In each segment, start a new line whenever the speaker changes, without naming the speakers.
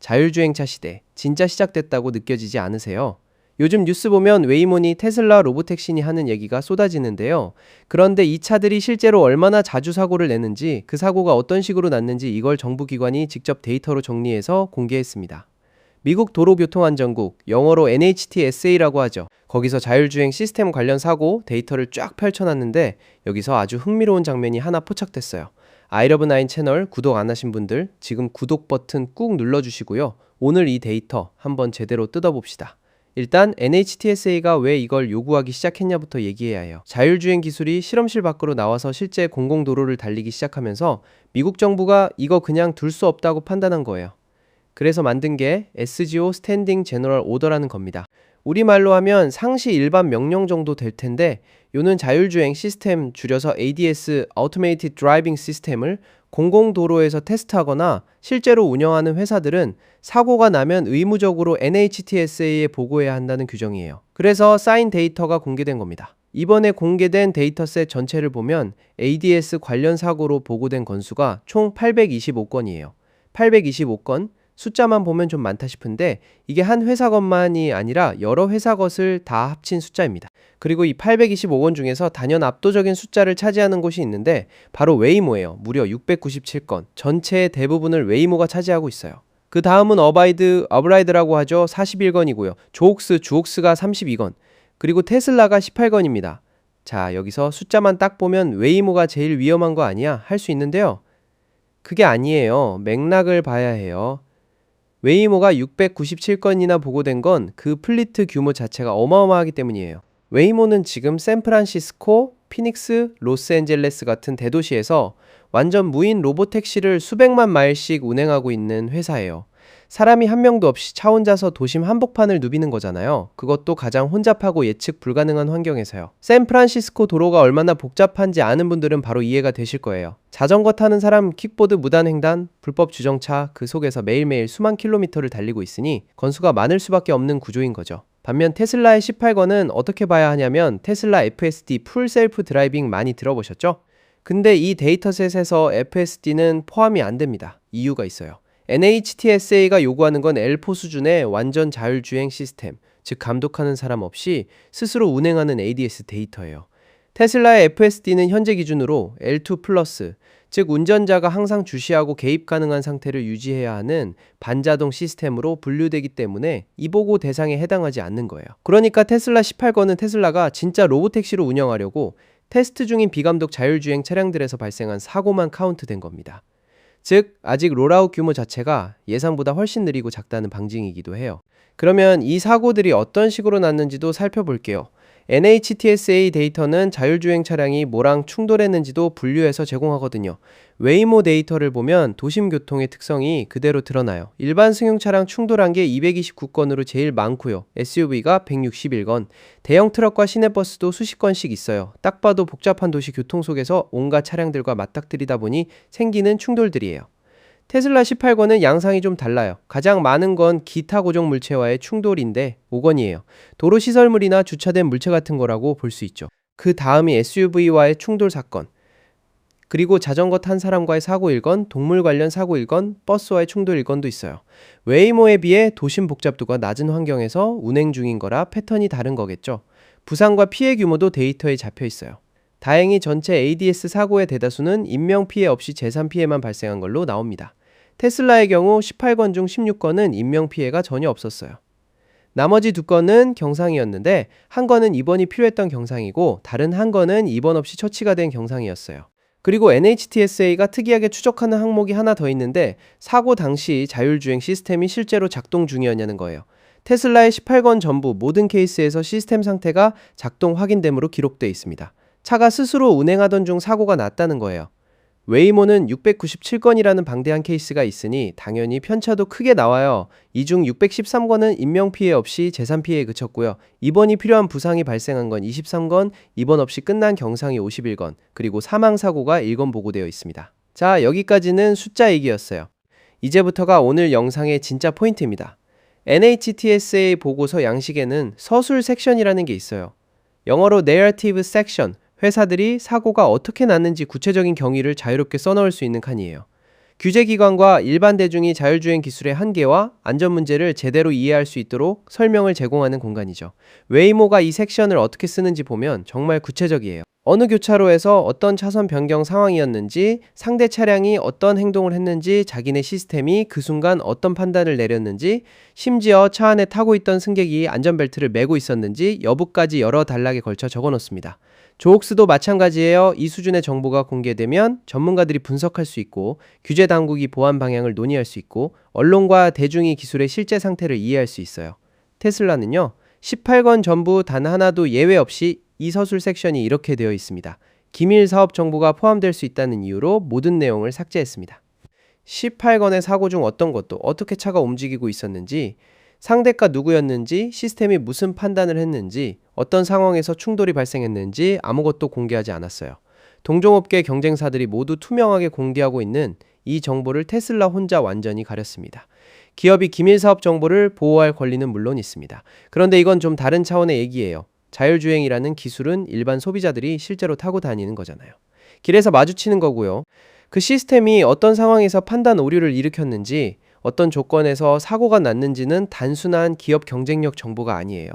자율주행차 시대 진짜 시작됐다고 느껴지지 않으세요? 요즘 뉴스 보면 웨이모니 테슬라 로보택시니 하는 얘기가 쏟아지는데요. 그런데 이 차들이 실제로 얼마나 자주 사고를 내는지, 그 사고가 어떤 식으로 났는지 이걸 정부기관이 직접 데이터로 정리해서 공개했습니다. 미국 도로교통안전국, 영어로 NHTSA라고 하죠. 거기서 자율주행 시스템 관련 사고 데이터를 쫙 펼쳐놨는데 여기서 아주 흥미로운 장면이 하나 포착됐어요. 아이러브9 채널 구독 안 하신 분들 지금 구독 버튼 꾹 눌러주시고요. 오늘 이 데이터 한번 제대로 뜯어봅시다. 일단 NHTSA가 왜 이걸 요구하기 시작했냐부터 얘기해야 해요. 자율주행 기술이 실험실 밖으로 나와서 실제 공공도로를 달리기 시작하면서 미국 정부가 이거 그냥 둘 수 없다고 판단한 거예요. 그래서 만든 게 SGO 스탠딩 제너럴 오더라는 겁니다. 우리말로 하면 상시 일반 명령 정도 될 텐데, 요는 자율주행 시스템, 줄여서 ADS Automated Driving System을 공공도로에서 테스트하거나 실제로 운영하는 회사들은 사고가 나면 의무적으로 NHTSA에 보고해야 한다는 규정이에요. 그래서 쌓인 데이터가 공개된 겁니다. 이번에 공개된 데이터셋 전체를 보면 ADS 관련 사고로 보고된 건수가 총 825건이에요. 825건, 숫자만 보면 좀 많다 싶은데 이게 한 회사 것만이 아니라 여러 회사 것을 다 합친 숫자입니다. 그리고 이 825건 중에서 단연 압도적인 숫자를 차지하는 곳이 있는데 바로 웨이모예요. 무려 697건. 전체의 대부분을 웨이모가 차지하고 있어요. 그 다음은 어브라이드라고 하죠. 41건이고요. 주옥스가 32건. 그리고 테슬라가 18건입니다. 자, 여기서 숫자만 딱 보면 웨이모가 제일 위험한 거 아니야? 할 수 있는데요. 그게 아니에요. 맥락을 봐야 해요. 웨이모가 697건이나 보고된 건 그 플리트 규모 자체가 어마어마하기 때문이에요. 웨이모는 지금 샌프란시스코, 피닉스, 로스앤젤레스 같은 대도시에서 완전 무인 로보택시를 수백만 마일씩 운행하고 있는 회사예요. 사람이 한 명도 없이 차 혼자서 도심 한복판을 누비는 거잖아요. 그것도 가장 혼잡하고 예측 불가능한 환경에서요. 샌프란시스코 도로가 얼마나 복잡한지 아는 분들은 바로 이해가 되실 거예요. 자전거 타는 사람, 킥보드 무단횡단, 불법 주정차, 그 속에서 매일매일 수만 킬로미터를 달리고 있으니 건수가 많을 수밖에 없는 구조인 거죠. 반면 테슬라의 18건은 어떻게 봐야 하냐면 테슬라 FSD 풀 셀프 드라이빙 많이 들어보셨죠? 근데 이 데이터셋에서 FSD는 포함이 안 됩니다. 이유가 있어요. NHTSA가 요구하는 건 L4 수준의 완전 자율주행 시스템, 즉 감독하는 사람 없이 스스로 운행하는 ADS 데이터예요. 테슬라의 FSD는 현재 기준으로 L2+, 즉 운전자가 항상 주시하고 개입 가능한 상태를 유지해야 하는 반자동 시스템으로 분류되기 때문에 이 보고 대상에 해당하지 않는 거예요. 그러니까 테슬라 18건은 테슬라가 진짜 로보택시로 운영하려고 테스트 중인 비감독 자율주행 차량들에서 발생한 사고만 카운트된 겁니다. 즉 아직 롤아웃 규모 자체가 예상보다 훨씬 느리고 작다는 방증이기도 해요. 그러면 이 사고들이 어떤 식으로 났는지도 살펴볼게요. NHTSA 데이터는 자율주행 차량이 뭐랑 충돌했는지도 분류해서 제공하거든요. 웨이모 데이터를 보면 도심 교통의 특성이 그대로 드러나요. 일반 승용 차량 충돌한 게 229건으로 제일 많고요. SUV가 161건, 대형 트럭과 시내버스도 수십 건씩 있어요. 딱 봐도 복잡한 도시 교통 속에서 온갖 차량들과 맞닥뜨리다 보니 생기는 충돌들이에요. 테슬라 18건은 양상이 좀 달라요. 가장 많은 건 기타 고정 물체와의 충돌인데 5건이에요. 도로 시설물이나 주차된 물체 같은 거라고 볼 수 있죠. 그 다음이 SUV와의 충돌 사건, 그리고 자전거 탄 사람과의 사고 1건, 동물 관련 사고 1건, 버스와의 충돌 1건도 있어요. 웨이모에 비해 도심 복잡도가 낮은 환경에서 운행 중인 거라 패턴이 다른 거겠죠. 부상과 피해 규모도 데이터에 잡혀 있어요. 다행히 전체 ADS 사고의 대다수는 인명피해 없이 재산피해만 발생한 걸로 나옵니다. 테슬라의 경우 18건 중 16건은 인명피해가 전혀 없었어요. 나머지 2건은 경상이었는데 한 건은 입원이 필요했던 경상이고 다른 한 건은 입원 없이 처치가 된 경상이었어요. 그리고 NHTSA가 특이하게 추적하는 항목이 하나 더 있는데 사고 당시 자율주행 시스템이 실제로 작동 중이었냐는 거예요. 테슬라의 18건 전부 모든 케이스에서 시스템 상태가 작동 확인됨으로 기록되어 있습니다. 차가 스스로 운행하던 중 사고가 났다는 거예요. 웨이모는 697건이라는 방대한 케이스가 있으니 당연히 편차도 크게 나와요. 이 중 613건은 인명피해 없이 재산피해에 그쳤고요. 입원이 필요한 부상이 발생한 건 23건, 입원 없이 끝난 경상이 51건, 그리고 사망사고가 1건 보고되어 있습니다. 자, 여기까지는 숫자 얘기였어요. 이제부터가 오늘 영상의 진짜 포인트입니다. NHTSA 보고서 양식에는 서술 섹션이라는 게 있어요. 영어로 Narrative Section, 회사들이 사고가 어떻게 났는지 구체적인 경위를 자유롭게 써넣을 수 있는 칸이에요. 규제기관과 일반 대중이 자율주행 기술의 한계와 안전 문제를 제대로 이해할 수 있도록 설명을 제공하는 공간이죠. 웨이모가 이 섹션을 어떻게 쓰는지 보면 정말 구체적이에요. 어느 교차로에서 어떤 차선 변경 상황이었는지, 상대 차량이 어떤 행동을 했는지, 자기네 시스템이 그 순간 어떤 판단을 내렸는지, 심지어 차 안에 타고 있던 승객이 안전벨트를 매고 있었는지 여부까지 여러 단락에 걸쳐 적어 놓습니다. 조옥스도 마찬가지예요. 이 수준의 정보가 공개되면 전문가들이 분석할 수 있고, 규제 당국이 보안 방향을 논의할 수 있고, 언론과 대중이 기술의 실제 상태를 이해할 수 있어요. 테슬라는요, 18권 전부 단 하나도 예외 없이 이 서술 섹션이 이렇게 되어 있습니다. 기밀 사업 정보가 포함될 수 있다는 이유로 모든 내용을 삭제했습니다. 18건의 사고 중 어떤 것도, 어떻게 차가 움직이고 있었는지, 상대가 누구였는지, 시스템이 무슨 판단을 했는지, 어떤 상황에서 충돌이 발생했는지 아무것도 공개하지 않았어요. 동종업계 경쟁사들이 모두 투명하게 공개하고 있는 이 정보를 테슬라 혼자 완전히 가렸습니다. 기업이 기밀 사업 정보를 보호할 권리는 물론 있습니다. 그런데 이건 좀 다른 차원의 얘기예요. 자율주행이라는 기술은 일반 소비자들이 실제로 타고 다니는 거잖아요. 길에서 마주치는 거고요. 그 시스템이 어떤 상황에서 판단 오류를 일으켰는지, 어떤 조건에서 사고가 났는지는 단순한 기업 경쟁력 정보가 아니에요.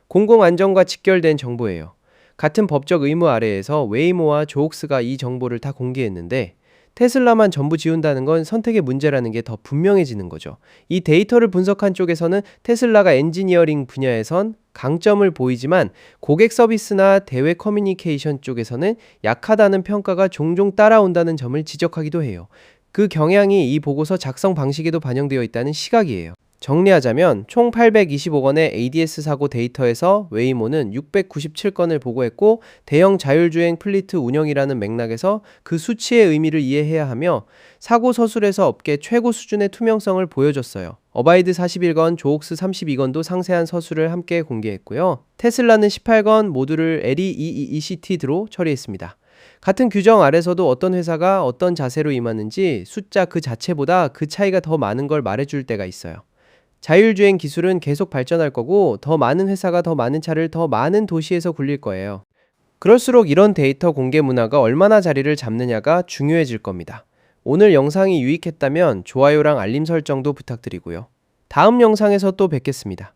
공공안전과 직결된 정보예요. 같은 법적 의무 아래에서 웨이모와 조옥스가 이 정보를 다 공개했는데, 테슬라만 전부 지운다는 건 선택의 문제라는 게 더 분명해지는 거죠. 이 데이터를 분석한 쪽에서는 테슬라가 엔지니어링 분야에선 강점을 보이지만, 고객 서비스나 대외 커뮤니케이션 쪽에서는 약하다는 평가가 종종 따라온다는 점을 지적하기도 해요. 그 경향이 이 보고서 작성 방식에도 반영되어 있다는 시각이에요. 정리하자면 총 825건의 ADS 사고 데이터에서 웨이모는 697건을 보고했고, 대형 자율주행 플리트 운영이라는 맥락에서 그 수치의 의미를 이해해야 하며, 사고 서술에서 업계 최고 수준의 투명성을 보여줬어요. 어바이드 41건, 조옥스 32건도 상세한 서술을 함께 공개했고요. 테슬라는 18건 모두를 LEEECT로 처리했습니다. 같은 규정 아래서도 어떤 회사가 어떤 자세로 임하는지 숫자 그 자체보다 그 차이가 더 많은 걸 말해줄 때가 있어요. 자율주행 기술은 계속 발전할 거고, 더 많은 회사가 더 많은 차를 더 많은 도시에서 굴릴 거예요. 그럴수록 이런 데이터 공개 문화가 얼마나 자리를 잡느냐가 중요해질 겁니다. 오늘 영상이 유익했다면 좋아요랑 알림 설정도 부탁드리고요. 다음 영상에서 또 뵙겠습니다.